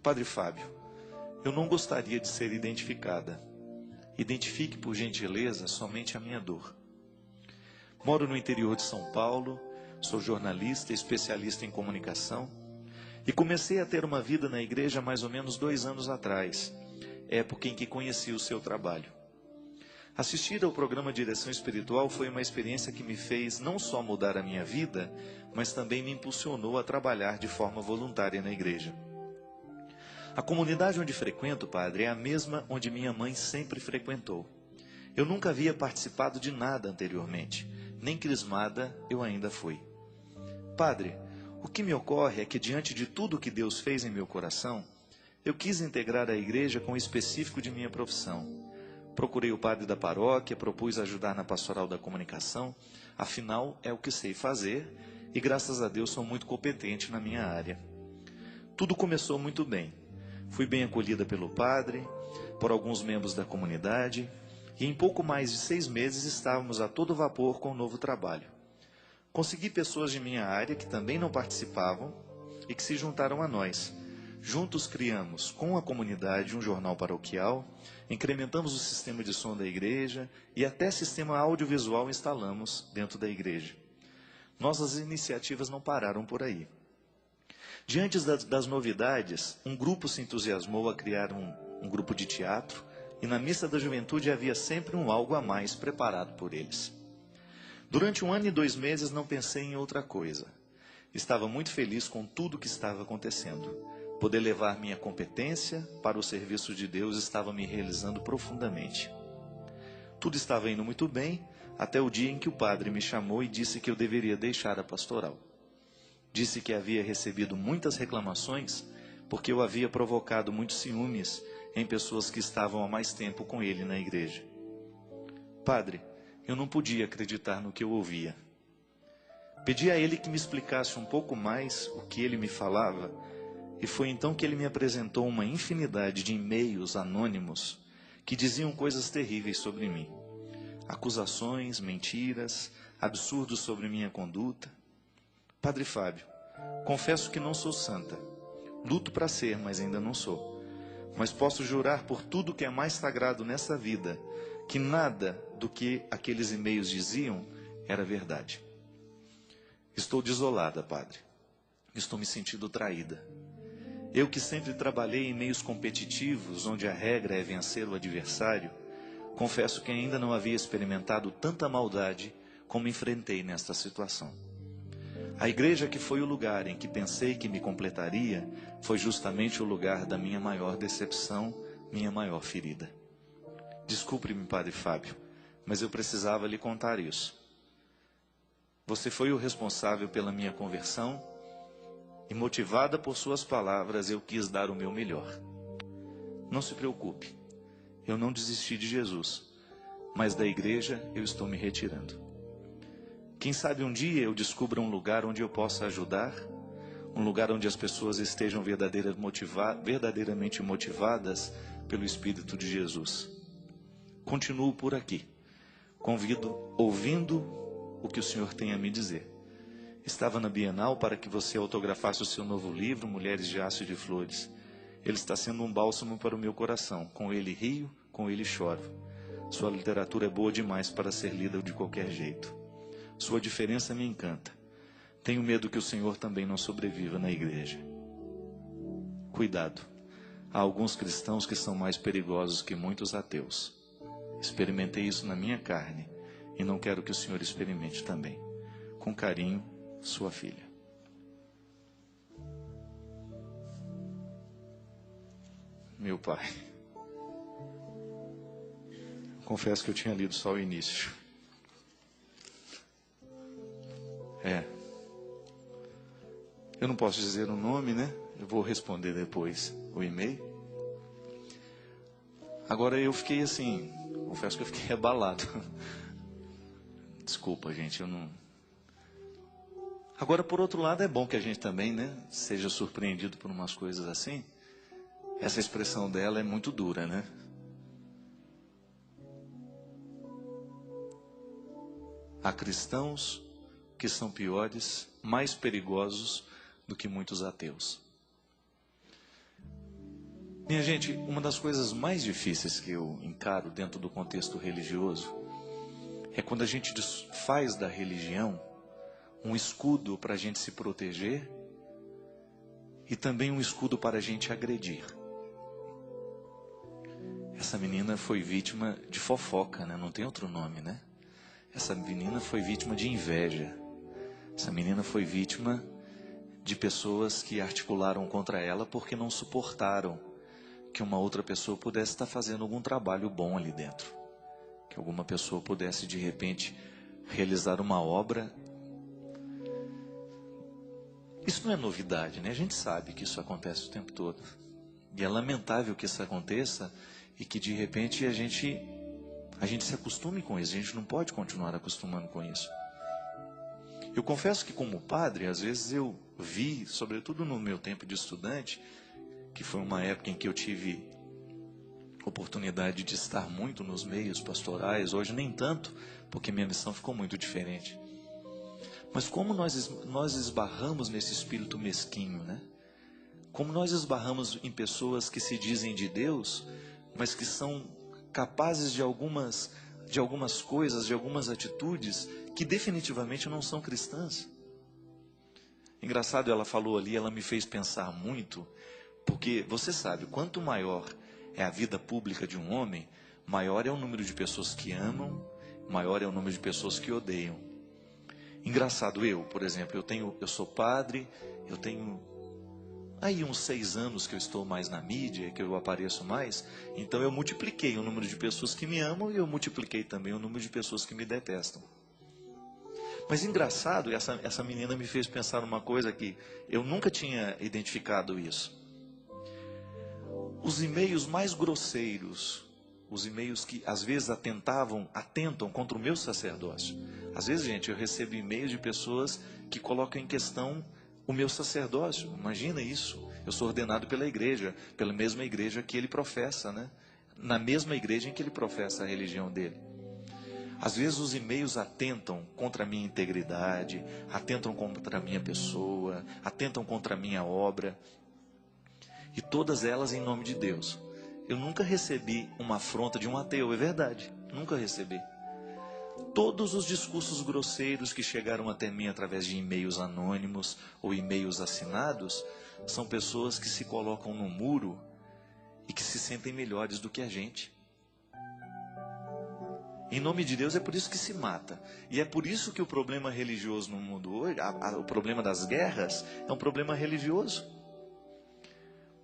Padre Fábio, eu não gostaria de ser identificada. Identifique, por gentileza, somente a minha dor. Moro no interior de São Paulo, sou jornalista, especialista em comunicação e comecei a ter uma vida na igreja há mais ou menos 2 anos atrás, época em que conheci o seu trabalho. Assistir ao programa Direção Espiritual foi uma experiência que me fez não só mudar a minha vida, mas também me impulsionou a trabalhar de forma voluntária na igreja. A comunidade onde frequento, padre, é a mesma onde minha mãe sempre frequentou. Eu nunca havia participado de nada anteriormente, nem crismada eu ainda fui. Padre, o que me ocorre é que diante de tudo que Deus fez em meu coração, eu quis integrar a igreja com o específico de minha profissão. Procurei o padre da paróquia, propus ajudar na pastoral da comunicação, afinal é o que sei fazer e graças a Deus sou muito competente na minha área. Tudo começou muito bem. Fui bem acolhida pelo padre, por alguns membros da comunidade e em pouco mais de 6 meses estávamos a todo vapor com o novo trabalho. Consegui pessoas de minha área que também não participavam e que se juntaram a nós. Juntos criamos, com a comunidade, um jornal paroquial, incrementamos o sistema de som da igreja e até sistema audiovisual instalamos dentro da igreja. Nossas iniciativas não pararam por aí. Diante das novidades, um grupo se entusiasmou a criar um grupo de teatro e na missa da juventude havia sempre um algo a mais preparado por eles. Durante 1 ano e 2 meses não pensei em outra coisa. Estava muito feliz com tudo que estava acontecendo. Poder levar minha competência para o serviço de Deus estava me realizando profundamente. Tudo estava indo muito bem, até o dia em que o padre me chamou e disse que eu deveria deixar a pastoral. Disse que havia recebido muitas reclamações, porque eu havia provocado muitos ciúmes em pessoas que estavam há mais tempo com ele na igreja. Padre, eu não podia acreditar no que eu ouvia. Pedi a ele que me explicasse um pouco mais o que ele me falava, e foi então que ele me apresentou uma infinidade de e-mails anônimos que diziam coisas terríveis sobre mim. Acusações, mentiras, absurdos sobre minha conduta. Padre Fábio, confesso que não sou santa. Luto para ser, mas ainda não sou. Mas posso jurar por tudo que é mais sagrado nessa vida, que nada do que aqueles e-mails diziam era verdade. Estou desolada, padre. Estou me sentindo traída. Eu que sempre trabalhei em meios competitivos, onde a regra é vencer o adversário, confesso que ainda não havia experimentado tanta maldade como enfrentei nesta situação. A igreja, que foi o lugar em que pensei que me completaria, foi justamente o lugar da minha maior decepção, minha maior ferida. Desculpe-me, Padre Fábio, mas eu precisava lhe contar isso. Você foi o responsável pela minha conversão e, motivada por suas palavras, eu quis dar o meu melhor. Não se preocupe, eu não desisti de Jesus, mas da igreja eu estou me retirando. Quem sabe um dia eu descubra um lugar onde eu possa ajudar, um lugar onde as pessoas estejam verdadeiramente motivadas pelo Espírito de Jesus. Continuo por aqui, ouvindo o que o Senhor tem a me dizer. Estava na Bienal para que você autografasse o seu novo livro, Mulheres de Aço e de Flores. Ele está sendo um bálsamo para o meu coração. Com ele rio, com ele choro. Sua literatura é boa demais para ser lida de qualquer jeito. Sua diferença me encanta. Tenho medo que o Senhor também não sobreviva na igreja. Cuidado. Há alguns cristãos que são mais perigosos que muitos ateus. Experimentei isso na minha carne e não quero que o Senhor experimente também. Com carinho, sua filha. Meu pai. Confesso que eu tinha lido só o início. Eu não posso dizer o nome, né? Eu vou responder depois o e-mail. Agora eu fiquei assim, confesso que eu fiquei abalado. Desculpa, gente, eu não... Agora, por outro lado, é bom que a gente também, né, seja surpreendido por umas coisas assim. Essa expressão dela é muito dura, né? Há cristãos que são piores, mais perigosos do que muitos ateus. Minha gente, uma das coisas mais difíceis que eu encaro dentro do contexto religioso é quando a gente faz da religião um escudo para a gente se proteger e também um escudo para a gente agredir. Essa menina foi vítima de fofoca, né? Não tem outro nome, né? Essa menina foi vítima de inveja. Essa menina foi vítima de pessoas que articularam contra ela porque não suportaram que uma outra pessoa pudesse estar fazendo algum trabalho bom ali dentro. Que alguma pessoa pudesse, de repente, realizar uma obra. Isso não é novidade, né? A gente sabe que isso acontece o tempo todo. E é lamentável que isso aconteça e que, de repente, a gente se acostume com isso. A gente não pode continuar acostumando com isso. Eu confesso que, como padre, às vezes eu vi, sobretudo no meu tempo de estudante, que foi uma época em que eu tive oportunidade de estar muito nos meios pastorais, hoje nem tanto, porque minha missão ficou muito diferente. Mas como nós esbarramos nesse espírito mesquinho, né? Como nós esbarramos em pessoas que se dizem de Deus, mas que são capazes de algumas coisas, de algumas atitudes que definitivamente não são cristãs. Engraçado, ela falou ali, ela me fez pensar muito, porque você sabe, quanto maior é a vida pública de um homem, maior é o número de pessoas que amam, maior é o número de pessoas que odeiam. Engraçado, por exemplo, eu sou padre, eu tenho aí uns 6 anos que eu estou mais na mídia, que eu apareço mais, então eu multipliquei o número de pessoas que me amam e eu multipliquei também o número de pessoas que me detestam. Mas engraçado, essa menina me fez pensar numa coisa que eu nunca tinha identificado isso. Os e-mails mais grosseiros, os e-mails que às vezes atentam contra o meu sacerdócio. Às vezes, gente, eu recebo e-mails de pessoas que colocam em questão o meu sacerdócio. Imagina isso. Eu sou ordenado pela igreja, pela mesma igreja que ele professa, né? Na mesma igreja em que ele professa a religião dele. Às vezes os e-mails atentam contra a minha integridade, atentam contra a minha pessoa, atentam contra a minha obra. E todas elas em nome de Deus. Eu nunca recebi uma afronta de um ateu, é verdade. Nunca recebi. Todos os discursos grosseiros que chegaram até mim através de e-mails anônimos ou e-mails assinados, são pessoas que se colocam no muro e que se sentem melhores do que a gente. Em nome de Deus, é por isso que se mata. E é por isso que o problema religioso no mundo hoje, o problema das guerras, é um problema religioso.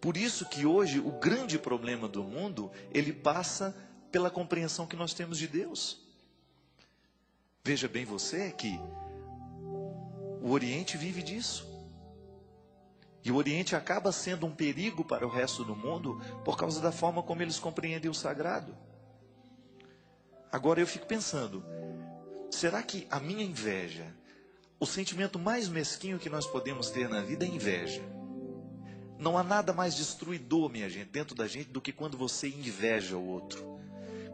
Por isso que hoje o grande problema do mundo, ele passa pela compreensão que nós temos de Deus. Veja bem você que o Oriente vive disso. E o Oriente acaba sendo um perigo para o resto do mundo por causa da forma como eles compreendem o sagrado. Agora eu fico pensando, será que a minha inveja, o sentimento mais mesquinho que nós podemos ter na vida é inveja? Não há nada mais destruidor, minha gente, dentro da gente do que quando você inveja o outro.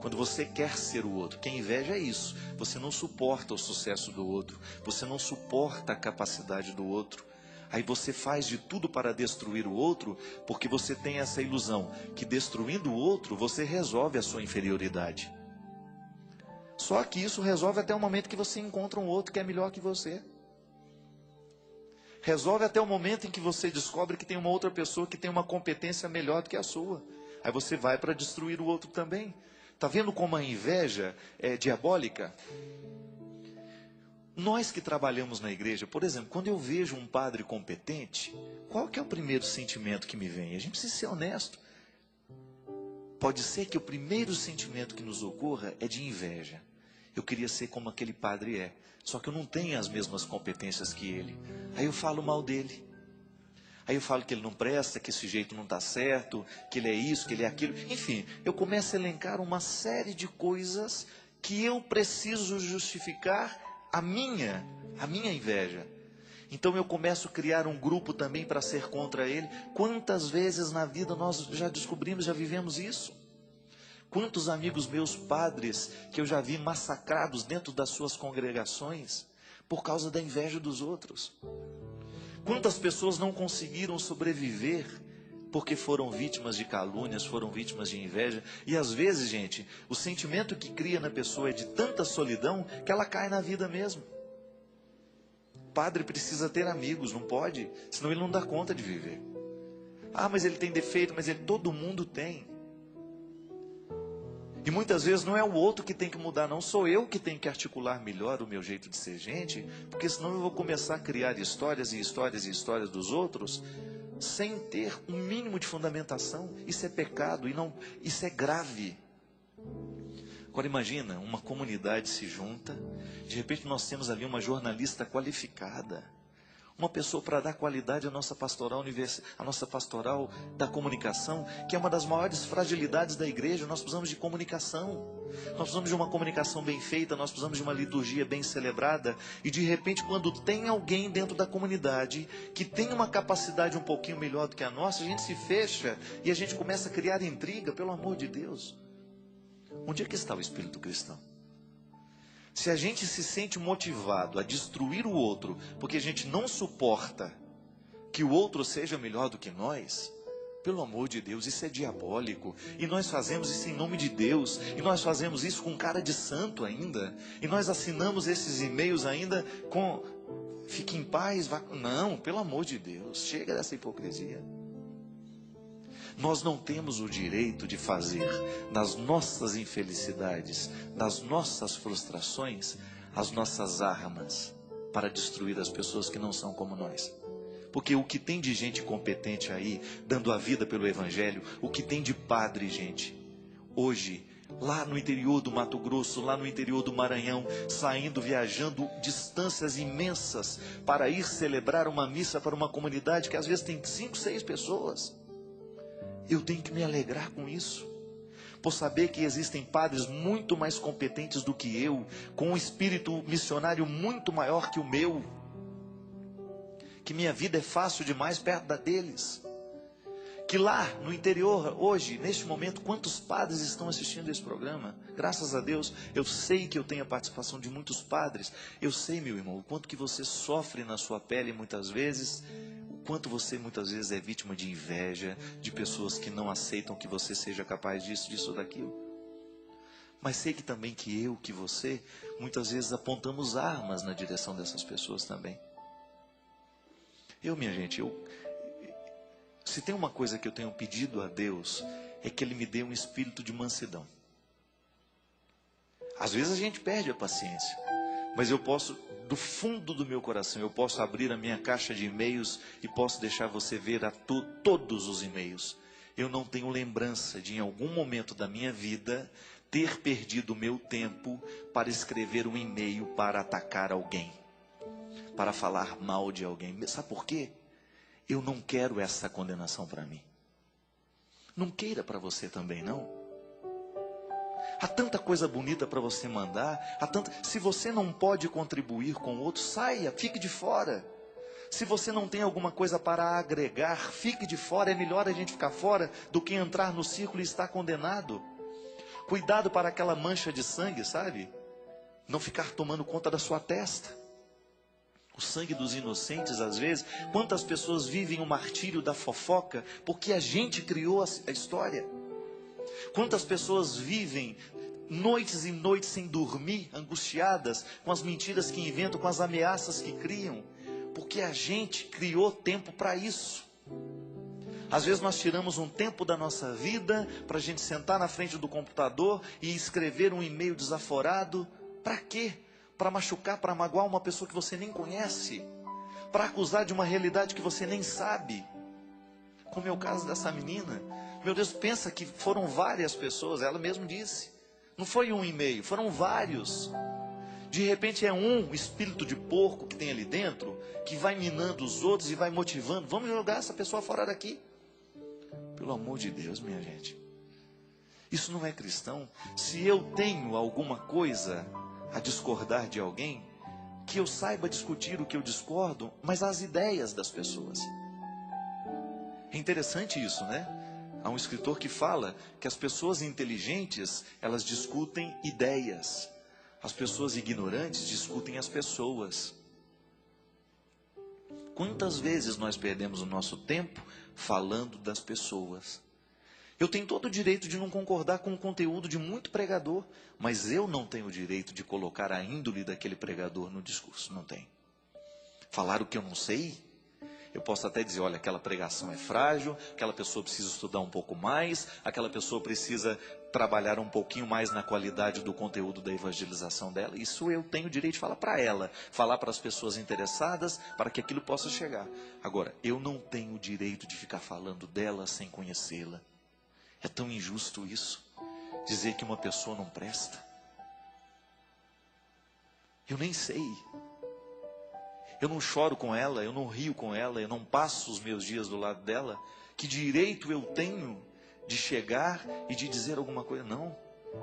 Quando você quer ser o outro. Quem inveja é isso. Você não suporta o sucesso do outro. Você não suporta a capacidade do outro. Aí você faz de tudo para destruir o outro, porque você tem essa ilusão que destruindo o outro, você resolve a sua inferioridade. Só que isso resolve até o momento que você encontra um outro que é melhor que você. Resolve até o momento em que você descobre que tem uma outra pessoa que tem uma competência melhor do que a sua. Aí você vai para destruir o outro também. Está vendo como a inveja é diabólica? Nós que trabalhamos na igreja, por exemplo, quando eu vejo um padre competente, qual que é o primeiro sentimento que me vem? A gente precisa ser honesto. Pode ser que o primeiro sentimento que nos ocorra é de inveja. Eu queria ser como aquele padre é, só que eu não tenho as mesmas competências que ele. Aí eu falo mal dele. Aí eu falo que ele não presta, que esse jeito não está certo, que ele é isso, que ele é aquilo. Enfim, eu começo a elencar uma série de coisas que eu preciso justificar a minha inveja. Então eu começo a criar um grupo também para ser contra ele. Quantas vezes na vida nós já descobrimos, já vivemos isso? Quantos amigos meus padres que eu já vi massacrados dentro das suas congregações por causa da inveja dos outros? Quantas pessoas não conseguiram sobreviver porque foram vítimas de calúnias, foram vítimas de inveja. E às vezes, gente, o sentimento que cria na pessoa é de tanta solidão que ela cai na vida mesmo. O padre precisa ter amigos, não pode, senão ele não dá conta de viver. Ah, mas ele tem defeito, mas todo mundo tem. E muitas vezes não é o outro que tem que mudar, não. Sou eu que tenho que articular melhor o meu jeito de ser gente, porque senão eu vou começar a criar histórias e histórias e histórias dos outros, sem ter um mínimo de fundamentação. Isso é pecado, isso é grave. Agora imagina, uma comunidade se junta, de repente nós temos ali uma jornalista qualificada, uma pessoa para dar qualidade à nossa pastoral da comunicação, que é uma das maiores fragilidades da igreja. Nós precisamos de comunicação. Nós precisamos de uma comunicação bem feita, nós precisamos de uma liturgia bem celebrada. E de repente, quando tem alguém dentro da comunidade que tem uma capacidade um pouquinho melhor do que a nossa, a gente se fecha e a gente começa a criar intriga, pelo amor de Deus. Onde é que está o espírito cristão? Se a gente se sente motivado a destruir o outro, porque a gente não suporta que o outro seja melhor do que nós, pelo amor de Deus, isso é diabólico. E nós fazemos isso em nome de Deus, e nós fazemos isso com cara de santo ainda, e nós assinamos esses e-mails ainda com fique em paz, não, pelo amor de Deus, chega dessa hipocrisia. Nós não temos o direito de fazer das nossas infelicidades, das nossas frustrações, as nossas armas para destruir as pessoas que não são como nós. Porque o que tem de gente competente aí, dando a vida pelo Evangelho, o que tem de padre, gente, hoje, lá no interior do Mato Grosso, lá no interior do Maranhão, saindo, viajando distâncias imensas para ir celebrar uma missa para uma comunidade que às vezes tem 5, 6 pessoas. Eu tenho que me alegrar com isso, por saber que existem padres muito mais competentes do que eu, com um espírito missionário muito maior que o meu, que minha vida é fácil demais perto da deles, que lá no interior, hoje, neste momento, quantos padres estão assistindo esse programa? Graças a Deus, eu sei que eu tenho a participação de muitos padres, eu sei, meu irmão, o quanto que você sofre na sua pele muitas vezes, quanto você muitas vezes é vítima de inveja, de pessoas que não aceitam que você seja capaz disso, disso ou daquilo. Mas sei que também que eu, que você, muitas vezes apontamos armas na direção dessas pessoas também. Minha gente, se tem uma coisa que eu tenho pedido a Deus, é que Ele me dê um espírito de mansidão. Às vezes a gente perde a paciência, mas eu posso, do fundo do meu coração, eu posso abrir a minha caixa de e-mails e posso deixar você ver todos os e-mails. Eu não tenho lembrança de, em algum momento da minha vida, ter perdido o meu tempo para escrever um e-mail para atacar alguém, para falar mal de alguém. Sabe por quê? Eu não quero essa condenação para mim. Não queira para você também, não. Há tanta coisa bonita para você mandar, se você não pode contribuir com o outro, saia, fique de fora. Se você não tem alguma coisa para agregar, fique de fora. É melhor a gente ficar fora do que entrar no círculo e estar condenado. Cuidado para aquela mancha de sangue, sabe? Não ficar tomando conta da sua testa. O sangue dos inocentes, às vezes, quantas pessoas vivem o martírio da fofoca porque a gente criou a história. Quantas pessoas vivem noites e noites sem dormir, angustiadas, com as mentiras que inventam, com as ameaças que criam, porque a gente criou tempo para isso. Às vezes nós tiramos um tempo da nossa vida para a gente sentar na frente do computador e escrever um e-mail desaforado. Para quê? Para machucar, para magoar uma pessoa que você nem conhece, para acusar de uma realidade que você nem sabe, como é o caso dessa menina. Meu Deus, pensa que foram várias pessoas, ela mesma disse, não foi um e-mail, foram vários. De repente é um espírito de porco que tem ali dentro, que vai minando os outros e vai motivando, vamos jogar essa pessoa fora daqui. Pelo amor de Deus, minha gente, isso não é cristão. Se eu tenho alguma coisa a discordar de alguém, que eu saiba discutir o que eu discordo, mas as ideias das pessoas. É interessante isso, né? Há um escritor que fala que as pessoas inteligentes, elas discutem ideias. As pessoas ignorantes discutem as pessoas. Quantas vezes nós perdemos o nosso tempo falando das pessoas? Eu tenho todo o direito de não concordar com o conteúdo de muito pregador, mas eu não tenho o direito de colocar a índole daquele pregador no discurso, não tenho. Falar o que eu não sei? Eu posso até dizer, olha, aquela pregação é frágil, aquela pessoa precisa estudar um pouco mais, aquela pessoa precisa trabalhar um pouquinho mais na qualidade do conteúdo da evangelização dela. Isso eu tenho o direito de falar para ela, falar para as pessoas interessadas, para que aquilo possa chegar. Agora, eu não tenho o direito de ficar falando dela sem conhecê-la. É tão injusto isso, dizer que uma pessoa não presta. Eu nem sei. Eu não choro com ela, eu não rio com ela, eu não passo os meus dias do lado dela. Que direito eu tenho de chegar e de dizer alguma coisa? Não,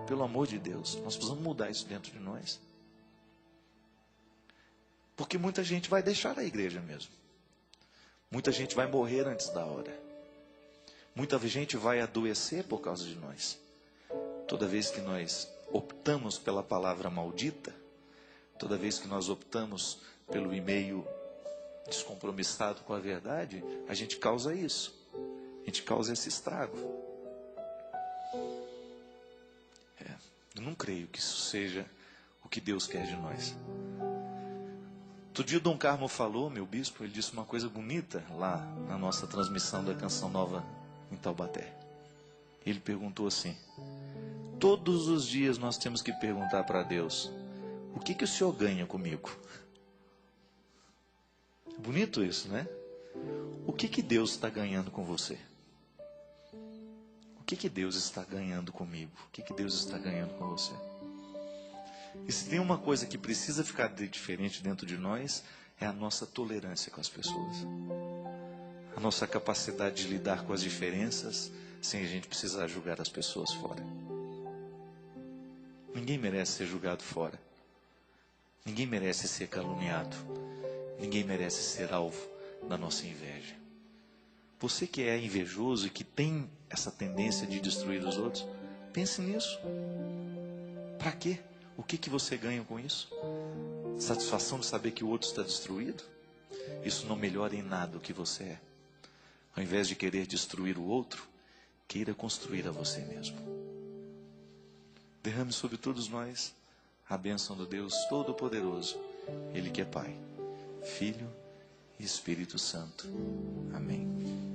pelo amor de Deus, nós precisamos mudar isso dentro de nós. Porque muita gente vai deixar a igreja mesmo. Muita gente vai morrer antes da hora. Muita gente vai adoecer por causa de nós. Toda vez que nós optamos pela palavra maldita, toda vez que nós optamos pelo e-mail descompromissado com a verdade, a gente causa isso. A gente causa esse estrago. Eu não creio que isso seja o que Deus quer de nós. Outro dia o Dom Carmo falou, meu bispo, ele disse uma coisa bonita lá na nossa transmissão da Canção Nova em Taubaté. Ele perguntou assim: todos os dias nós temos que perguntar para Deus, o que o Senhor ganha comigo? Bonito isso, né? O que Deus está ganhando com você? O que Deus está ganhando comigo? O que Deus está ganhando com você? E se tem uma coisa que precisa ficar diferente dentro de nós, é a nossa tolerância com as pessoas. A nossa capacidade de lidar com as diferenças, sem a gente precisar julgar as pessoas fora. Ninguém merece ser julgado fora. Ninguém merece ser caluniado. Ninguém merece ser alvo da nossa inveja. Você que é invejoso e que tem essa tendência de destruir os outros, pense nisso. Para quê? O que você ganha com isso? Satisfação de saber que o outro está destruído? Isso não melhora em nada o que você é. Ao invés de querer destruir o outro, queira construir a você mesmo. Derrame sobre todos nós a bênção do Deus Todo-Poderoso, Ele que é Pai, Filho e Espírito Santo. Amém.